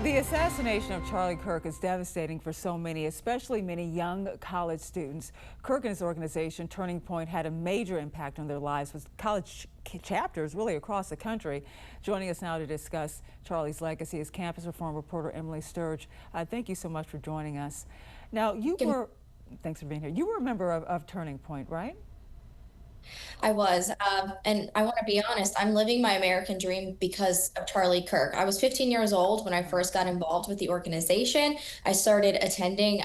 The assassination of Charlie Kirk is devastating for so many, especially many young college students. Kirk and his organization, Turning Point, had a major impact on their lives with college chapters really across the country. Joining us now to discuss Charlie's legacy is campus reform reporter Emily Sturge. Thank you so much for joining us. Now, thanks for being here. You were a member of Turning Point, right? I was, and I want to be honest, I'm living my American dream because of Charlie Kirk. I was 15 years old when I first got involved with the organization. I started attending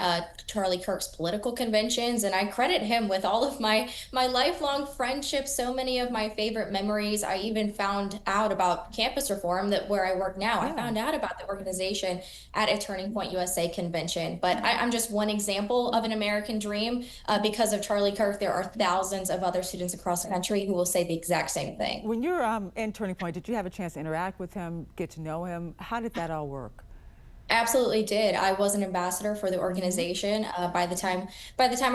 Charlie Kirk's political conventions, and I credit him with all of my lifelong friendships, so many of my favorite memories. I even found out about campus reform, that where I work now. I Yeah. found out about the organization at a Turning Point USA convention. But I'm just one example of an American dream. Because of Charlie Kirk, there are thousands of other students across the country who will say the exact same thing. When you're in Turning Point, did you have a chance to interact with him, get to know him? How did that all work? Absolutely did. I was an ambassador for the Hmm. organization. By the time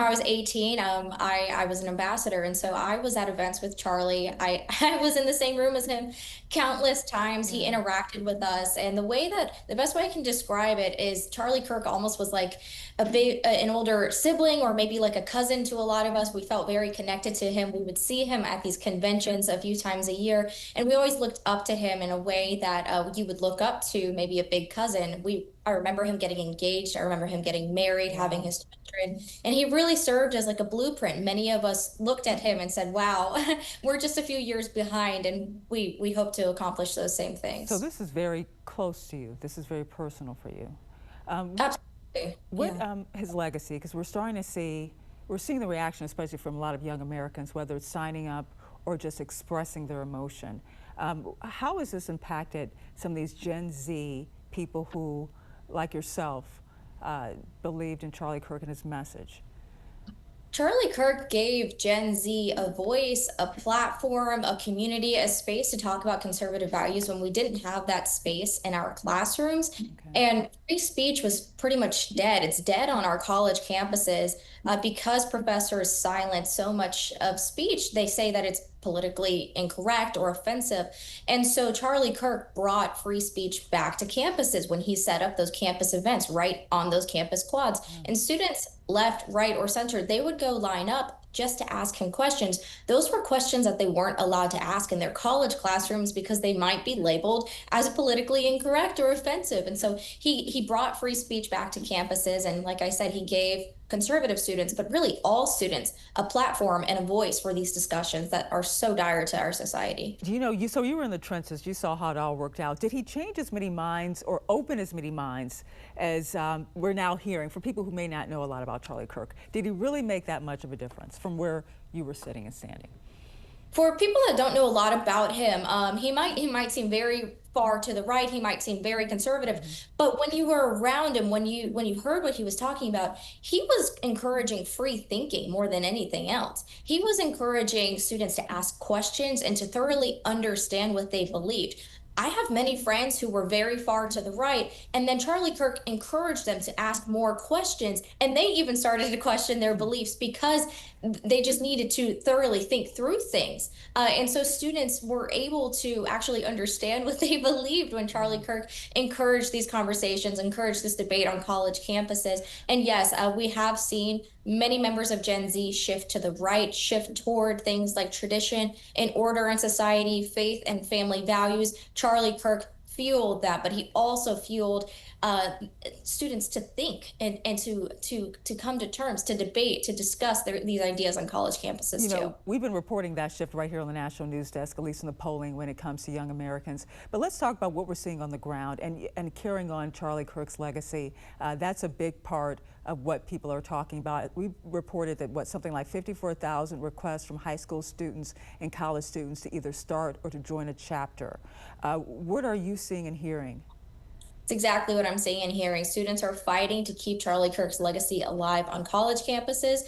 I was 18, I was an ambassador, and so I was at events with Charlie. I I was in the same room as him countless times. He Yeah. interacted with us, and the best way I can describe it is Charlie Kirk almost was like an older sibling, or maybe like a cousin to a lot of us. We felt very connected to him. We would see him at these conventions a few times a year, and we always looked up to him in a way that you would look up to maybe a big cousin. I remember him getting engaged. I remember him getting married, having Wow. his children, and he really served as like a blueprint. Many of us looked at him and said, "Wow, we're just a few years behind, and we hope to accomplish those same So things." this is very close to you. This is very personal for you. What, Absolutely, what yeah. his legacy? Because we're seeing the reaction, especially from a lot of young Americans, whether it's signing up or just expressing their emotion. How has this impacted some of these Gen Z people who, like yourself, believed in Charlie Kirk and his message? Charlie Kirk gave Gen Z a voice, a platform, a community, a space to talk about conservative values when we didn't have that space in our classrooms. Okay. And free speech was pretty much dead. It's dead on our college campuses because professors silence so much of speech. They say that it's politically incorrect or offensive. And so Charlie Kirk brought free speech back to campuses when he set up those campus events right on those campus quads. Yeah. And students, left, right, or center, they would go line up just to ask him questions. Those were questions that they weren't allowed to ask in their college classrooms because they might be labeled as politically incorrect or offensive. And so he brought free speech back to campuses. And like I said, he gave conservative students, but really all students, a platform and a voice for these discussions that are so dire to our society. Do you know, so you were in the trenches, you saw how it all worked out. Did he change as many minds or open as many minds as we're now hearing for people who may not know a lot about Charlie Kirk? Did he really make that much of a difference from where you were sitting and standing? For people that don't know a lot about him, he might seem very far to the right. He might seem very conservative, Hmm. but when you were around him, when you heard what he was talking about, he was encouraging free thinking more than anything else. He was encouraging students to ask questions and to thoroughly understand what they believed. I have many friends who were very far to the right, and then Charlie Kirk encouraged them to ask more questions, and they even started to question their beliefs because they just needed to thoroughly think through things. And so students were able to actually understand what they believed when Charlie Wow. Kirk encouraged these conversations, encouraged this debate on college campuses. And yes, we have seen many members of Gen Z shift to the right, shift toward things like tradition and order in society, faith and family values. Charlie Kirk fueled that, but he also fueled uh, students to think and to come to terms, to debate, to discuss these ideas on college You campuses too. know, we've been reporting that shift right here on the National News Desk, at least in the polling when it comes to young Americans. But let's talk about what we're seeing on the ground and carrying on Charlie Kirk's legacy. That's a big part of what people are talking about. We reported that something like 54,000 requests from high school students and college students to either start or to join a chapter. What are you seeing and hearing? It's exactly what I'm seeing and hearing. Students are fighting to keep Charlie Kirk's legacy alive on college campuses.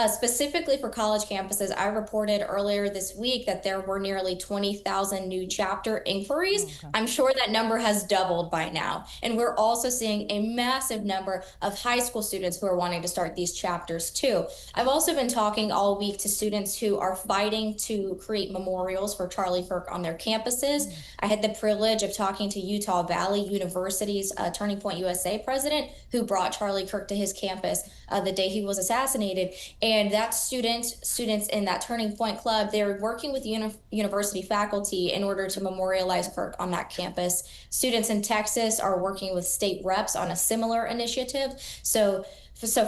Specifically for college campuses, I reported earlier this week that there were nearly 20,000 new chapter inquiries. Oh, okay. I'm sure that number has doubled by now. And we're also seeing a massive number of high school students who are wanting to start these chapters too. I've also been talking all week to students who are fighting to create memorials for Charlie Kirk on their campuses. Mm. I had the privilege of talking to Utah Valley University University's Turning Point USA president, who brought Charlie Kirk to his campus the day he was assassinated. And that students in that Turning Point Club, they're working with university faculty in order to memorialize Kirk on that campus. Students in Texas are working with state reps on a similar initiative. So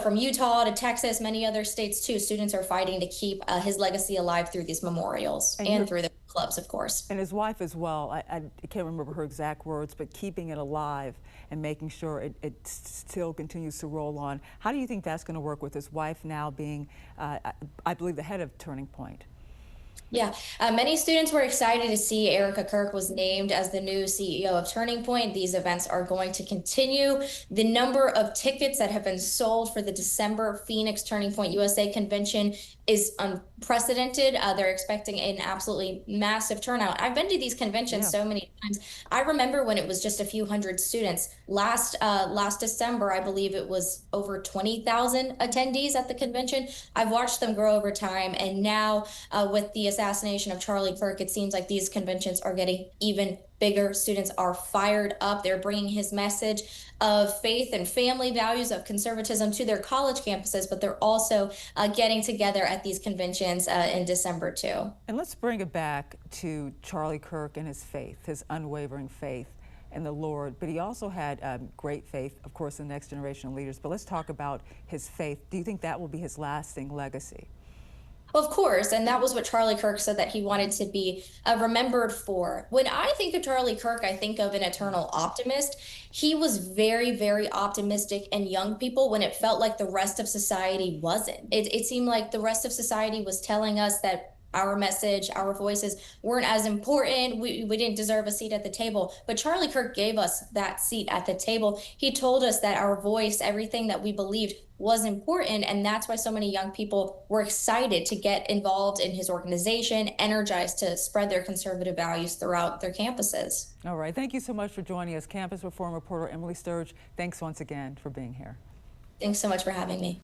from Utah to Texas, many other states too, students are fighting to keep his legacy alive through these memorials and through the clubs, of course. And his wife as well. I can't remember her exact words, but keeping it alive and making sure it still continues to roll on. How do you think that's going to work with his wife now being, I believe, the head of Turning Point? Yeah, many students were excited to see Erica Kirk was named as the new CEO of Turning Point. These events are going to continue. The number of tickets that have been sold for the December Phoenix Turning Point USA convention is unprecedented. They're expecting an absolutely massive turnout. I've been to these conventions so many times. I remember when it was just a few hundred students. Last December, I believe it was over 20,000 attendees at the convention. I've watched them grow over time, and now with the assassination of Charlie Kirk, it seems like these conventions are getting even bigger. Students are fired up. They're bringing his message of faith and family values, of conservatism to their college campuses, but they're also getting together at these conventions in December too. And let's bring it back to Charlie Kirk and his faith, his unwavering faith in the Lord. But he also had great faith, of course, in the next generation of leaders. But let's talk about his faith. Do you think that will be his lasting legacy? Of course, and that was what Charlie Kirk said that he wanted to be remembered for. When I think of Charlie Kirk, I think of an eternal optimist. He was very, very optimistic in young people when it felt like the rest of society wasn't. It seemed like the rest of society was telling us that our message, our voices weren't as important. We didn't deserve a seat at the table. But Charlie Kirk gave us that seat at the table. He told us that our voice, everything that we believed, was important. And that's why so many young people were excited to get involved in his organization, energized to spread their conservative values throughout their campuses. All right. Thank you so much for joining us. Campus Reform reporter Emily Sturge, thanks once again for being here. Thanks so much for having me.